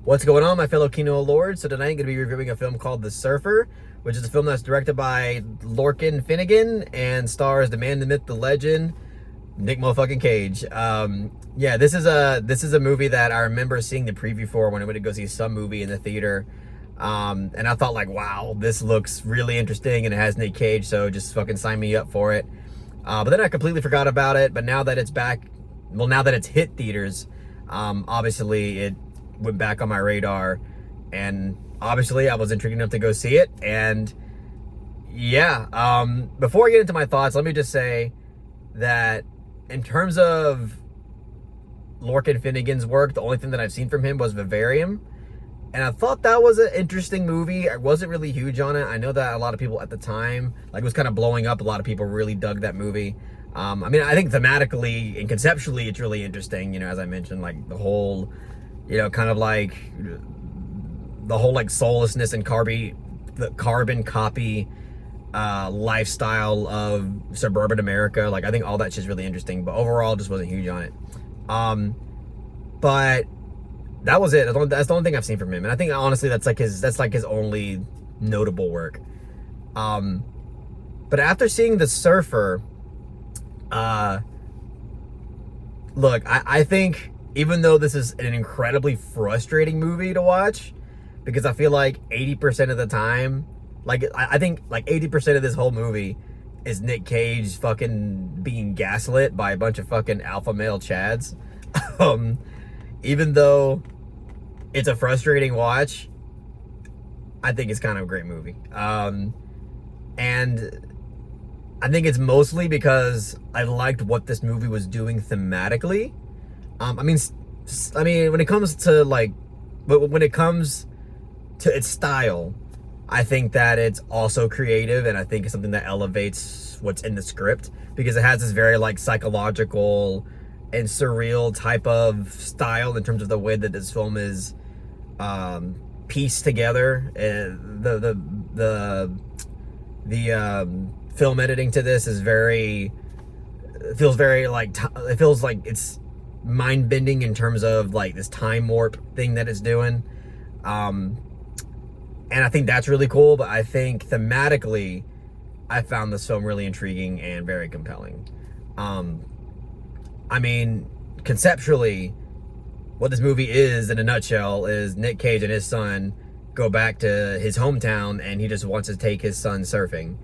What's going on, my fellow Kino Lords? So tonight I'm going to be reviewing a film called The Surfer, which is a film that's directed by Lorcan Finnegan and stars the man, the myth, the legend, Nic motherfucking Cage. Yeah, this is a movie that I remember seeing the preview for when I went to go see some movie in the theater. And I thought like, wow, this looks really interesting, and it has Nic Cage, so just fucking sign me up for it. But then I completely forgot about it. But now that it's back, well, now that it's hit theaters, obviously it went back on my radar, and obviously I was intrigued enough to go see it. And yeah, before I get into my thoughts, let me just say that in terms of Lorcan Finnegan's work, the only thing that I've seen from him was Vivarium, and I thought that was an interesting movie. I wasn't really huge on it. I know that a lot of people at the time, like, it was kind of blowing up. A lot of people really dug that movie. I mean, I think thematically and conceptually it's really interesting, as I mentioned, like the whole, kind of like the whole like soullessness and the carbon copy lifestyle of suburban America. Like, I think all that shit's really interesting, but overall just wasn't huge on it. But that was it. That's the only thing I've seen from him, and I think honestly that's like his only notable work. But after seeing The Surfer, look, I think even though this is an incredibly frustrating movie to watch, because I feel like 80% of the time, like, I think like 80% of this whole movie is Nic Cage fucking being gaslit by a bunch of fucking alpha male chads. Even though it's a frustrating watch, I think it's kind of a great movie. And I think it's mostly because I liked what this movie was doing thematically. I mean, when it comes to when it comes to its style, I think that it's also creative, and I think it's something that elevates what's in the script, because it has this very like psychological and surreal type of style in terms of the way that this film is pieced together. The film editing to this is feels like it's mind-bending in terms of like this time warp thing that it's doing. And I think that's really cool, but I think thematically I found this film really intriguing and very compelling. I mean, conceptually, what this movie is in a nutshell is Nic Cage and his son go back to his hometown, and he just wants to take his son surfing.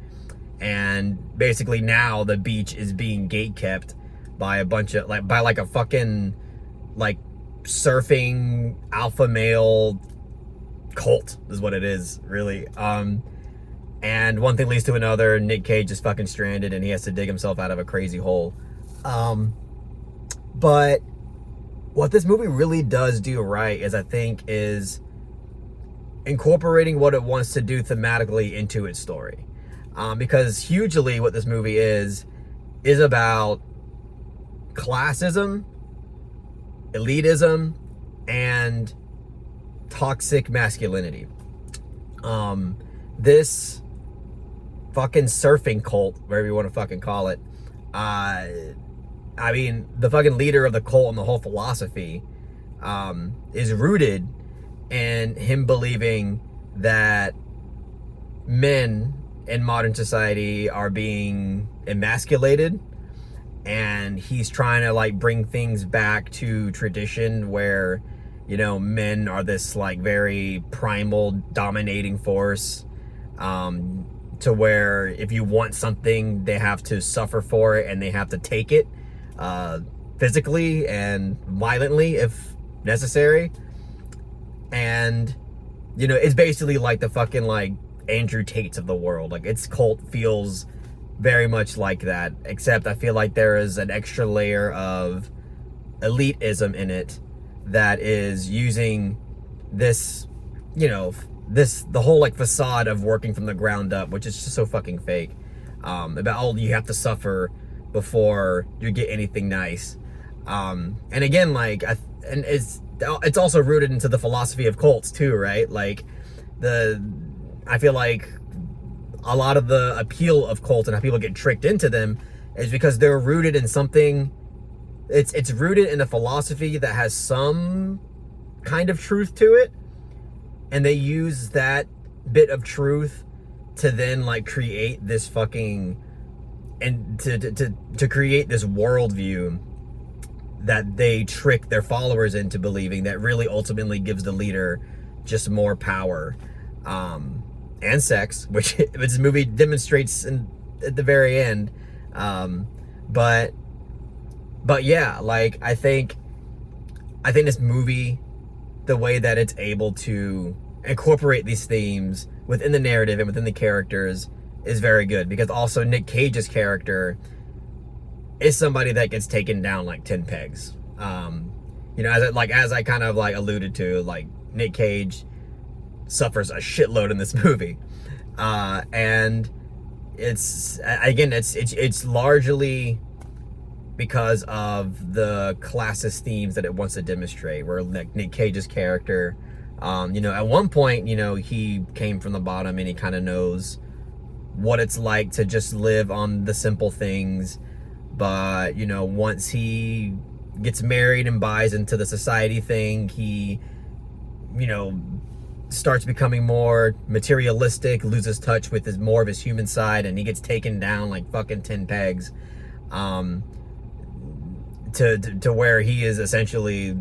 And basically now the beach is being gatekept by a bunch of by a fucking like surfing alpha male cult is what it is, really. And one thing leads to another. Nic Cage is fucking stranded, and he has to dig himself out of a crazy hole. But what this movie really does do right is incorporating what it wants to do thematically into its story. Because hugely what this movie is about classism, elitism, and toxic masculinity. This fucking surfing cult, whatever you want to fucking call it, I mean, the fucking leader of the cult and the whole philosophy is rooted in him believing that men in modern society are being emasculated, and he's trying to like bring things back to tradition where, men are this like very primal dominating force, to where if you want something, they have to suffer for it, and they have to take it physically and violently if necessary. And it's basically like the fucking like Andrew Tates of the world. Like, its cult feels very much like that, except I feel like there is an extra layer of elitism in it that is using this, the whole like facade of working from the ground up, which is just so fucking fake, about you have to suffer before you get anything nice. And again, like, and it's also rooted into the philosophy of cults too, right? Like, I feel like a lot of the appeal of cults and how people get tricked into them is because they're rooted in something. It's rooted in a philosophy that has some kind of truth to it, and they use that bit of truth to then like create this fucking, and to create this worldview that they trick their followers into believing, that really ultimately gives the leader just more power and sex, which this movie demonstrates at the very end. But yeah, like I think this movie, the way that it's able to incorporate these themes within the narrative and within the characters is very good, because also Nic Cage's character is somebody that gets taken down like 10 pegs. You know, as I kind of like alluded to, like Nic Cage suffers a shitload in this movie. And it's, again, it's largely because of the classist themes that it wants to demonstrate, where Nic Cage's character, you know, at one point, you know, he came from the bottom and he kind of knows what it's like to just live on the simple things. But, you know, once he gets married and buys into the society thing, he, you know, starts becoming more materialistic, loses touch with more of his human side, and he gets taken down like fucking 10 pegs, to where he is essentially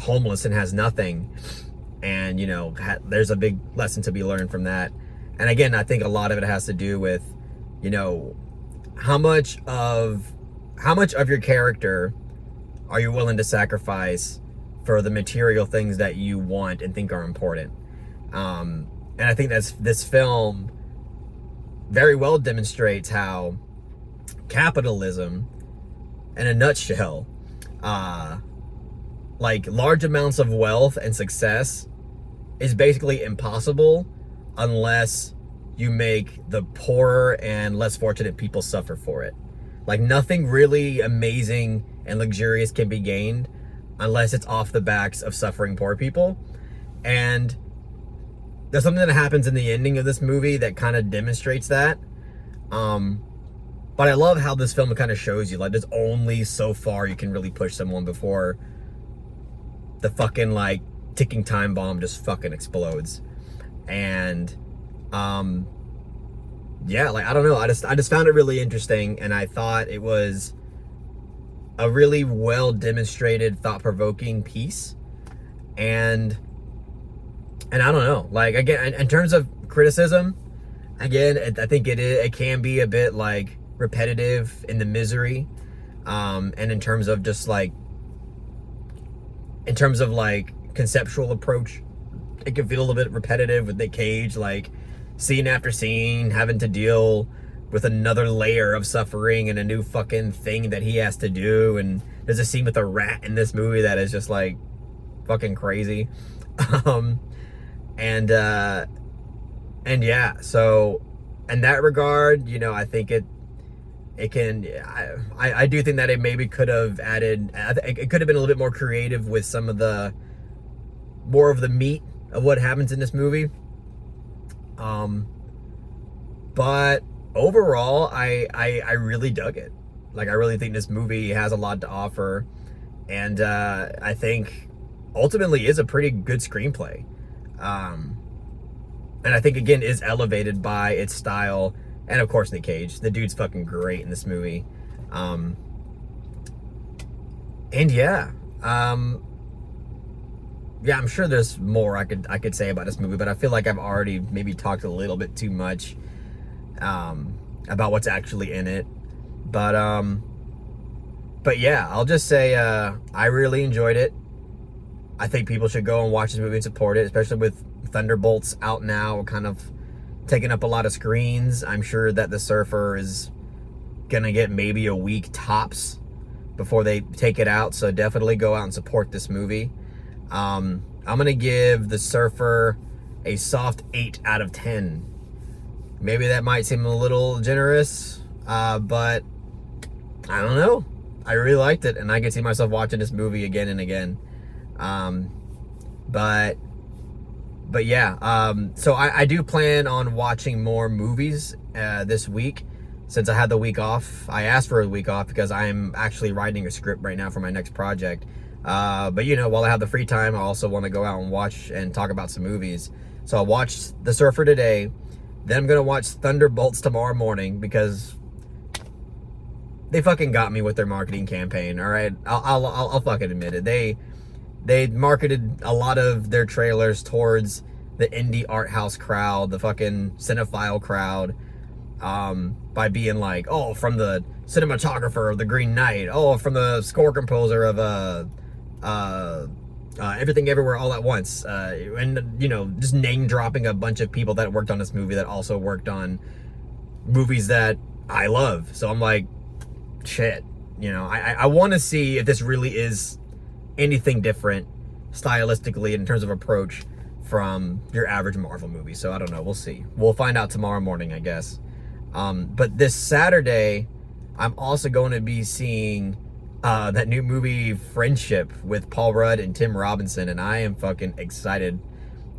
homeless and has nothing. And, you know, there's a big lesson to be learned from that. And again, I think a lot of it has to do with, you know, how much of your character are you willing to sacrifice for the material things that you want and think are important? And I think this film very well demonstrates how capitalism, in a nutshell, like large amounts of wealth and success is basically impossible unless you make the poorer and less fortunate people suffer for it. Like nothing really amazing and luxurious can be gained unless it's off the backs of suffering poor people. And there's something that happens in the ending of this movie that kind of demonstrates that. But I love how this film kind of shows you, like, there's only so far you can really push someone before the fucking, like, ticking time bomb just fucking explodes. And, yeah, like, I don't know. I just found it really interesting, and I thought it was a really well demonstrated, thought-provoking piece. And I don't know, like, again, in terms of criticism, again, I think it can be a bit like repetitive in the misery, and in terms of just like, conceptual approach, it can feel a little bit repetitive with Nic Cage, like scene after scene having to deal with another layer of suffering and a new fucking thing that he has to do. And there's a scene with a rat in this movie that is just like fucking crazy. And yeah, so in that regard, you know, I think it can, I do think that it maybe could have added, it could have been a little bit more creative with some of the, more of the meat of what happens in this movie. But overall, I really dug it. Like, I really think this movie has a lot to offer. And I think ultimately is a pretty good screenplay. And I think, again, is elevated by its style. And, of course, Nic Cage. The dude's fucking great in this movie. And, yeah. Yeah, I'm sure there's more I could say about this movie, but I feel like I've already maybe talked a little bit too much about what's actually in it. But yeah, I'll just say I really enjoyed it. I think people should go and watch this movie and support it, especially with Thunderbolts out now, kind of taking up a lot of screens. I'm sure that The Surfer is gonna get maybe a week tops before they take it out, so definitely go out and support this movie. I'm gonna give The Surfer a soft 8 out of 10. Maybe that might seem a little generous, but I don't know. I really liked it, and I could see myself watching this movie again and again. But yeah, so I do plan on watching more movies this week, since I had the week off. I asked for a week off because I'm actually writing a script right now for my next project. But you know, while I have the free time, I also want to go out and watch and talk about some movies. So I watched The Surfer today. Then I'm gonna watch Thunderbolts tomorrow morning because they fucking got me with their marketing campaign. All right, I'll fucking admit it. They marketed a lot of their trailers towards the indie art house crowd, the fucking cinephile crowd, by being like, oh, from the cinematographer of The Green Knight, oh, from the score composer of Everything Everywhere All at Once, and you know, just name dropping a bunch of people that worked on this movie that also worked on movies that I love. So I'm like, shit, you know, I want to see if this really is anything different stylistically in terms of approach from your average Marvel movie. So I don't know, we'll see. We'll find out tomorrow morning, I guess. But this Saturday, I'm also going to be seeing that new movie Friendship with Paul Rudd and Tim Robinson, and I am fucking excited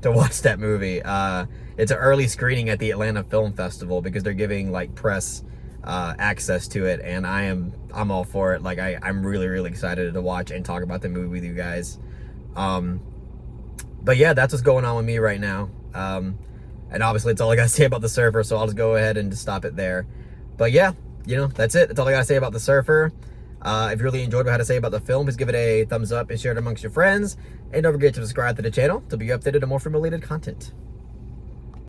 to watch that movie. It's an early screening at the Atlanta Film Festival because they're giving like press access to it, and I'm all for it. Like I'm really excited to watch and talk about the movie with you guys. But yeah, that's what's going on with me right now. And obviously it's all I gotta say about The Surfer, so I'll just go ahead and just stop it there. But yeah, you know, that's it. That's all I gotta say about The Surfer. If you really enjoyed what I had to say about the film, please give it a thumbs up and share it amongst your friends. And don't forget to subscribe to the channel to be updated on more film-related content.